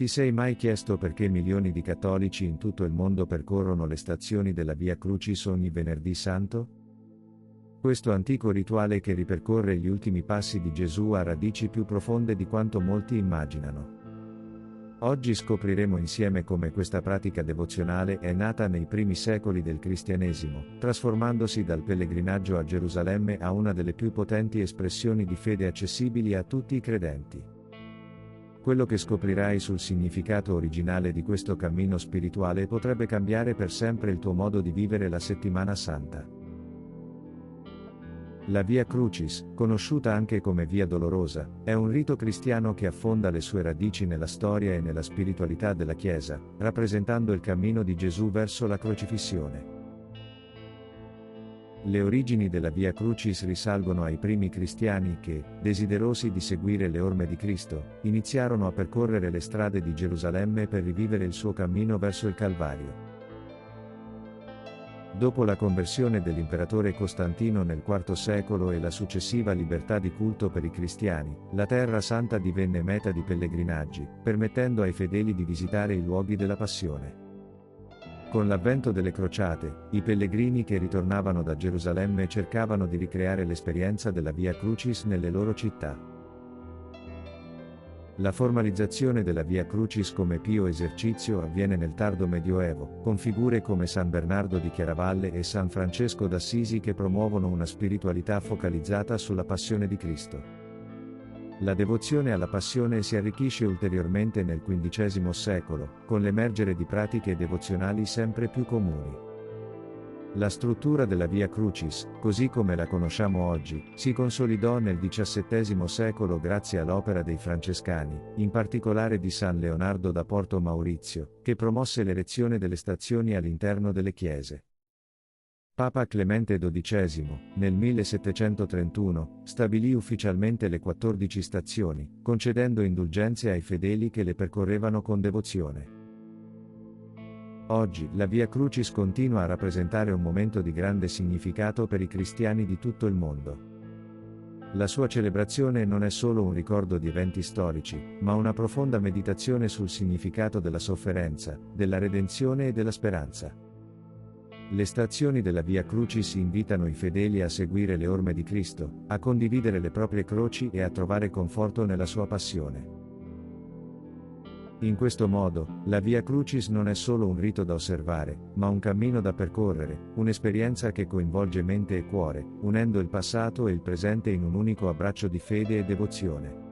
Ti sei mai chiesto perché milioni di cattolici in tutto il mondo percorrono le stazioni della Via Crucis ogni venerdì santo? Questo antico rituale che ripercorre gli ultimi passi di Gesù ha radici più profonde di quanto molti immaginano. Oggi scopriremo insieme come questa pratica devozionale è nata nei primi secoli del cristianesimo, trasformandosi dal pellegrinaggio a Gerusalemme a una delle più potenti espressioni di fede accessibili a tutti i credenti. Quello che scoprirai sul significato originale di questo cammino spirituale potrebbe cambiare per sempre il tuo modo di vivere la Settimana Santa. La Via Crucis, conosciuta anche come Via Dolorosa, è un rito cristiano che affonda le sue radici nella storia e nella spiritualità della Chiesa, rappresentando il cammino di Gesù verso la crocifissione. Le origini della Via Crucis risalgono ai primi cristiani che, desiderosi di seguire le orme di Cristo, iniziarono a percorrere le strade di Gerusalemme per rivivere il suo cammino verso il Calvario. Dopo la conversione dell'imperatore Costantino nel IV secolo e la successiva libertà di culto per i cristiani, la Terra Santa divenne meta di pellegrinaggi, permettendo ai fedeli di visitare i luoghi della Passione. Con l'avvento delle crociate, i pellegrini che ritornavano da Gerusalemme cercavano di ricreare l'esperienza della Via Crucis nelle loro città. La formalizzazione della Via Crucis come pio esercizio avviene nel tardo Medioevo, con figure come San Bernardo di Chiaravalle e San Francesco d'Assisi che promuovono una spiritualità focalizzata sulla passione di Cristo. La devozione alla passione si arricchisce ulteriormente nel XV secolo, con l'emergere di pratiche devozionali sempre più comuni. La struttura della Via Crucis, così come la conosciamo oggi, si consolidò nel XVII secolo grazie all'opera dei Francescani, in particolare di San Leonardo da Porto Maurizio, che promosse l'erezione delle stazioni all'interno delle chiese. Papa Clemente XII, nel 1731, stabilì ufficialmente le 14 stazioni, concedendo indulgenze ai fedeli che le percorrevano con devozione. Oggi, la Via Crucis continua a rappresentare un momento di grande significato per i cristiani di tutto il mondo. La sua celebrazione non è solo un ricordo di eventi storici, ma una profonda meditazione sul significato della sofferenza, della redenzione e della speranza. Le stazioni della Via Crucis invitano i fedeli a seguire le orme di Cristo, a condividere le proprie croci e a trovare conforto nella sua passione. In questo modo, la Via Crucis non è solo un rito da osservare, ma un cammino da percorrere, un'esperienza che coinvolge mente e cuore, unendo il passato e il presente in un unico abbraccio di fede e devozione.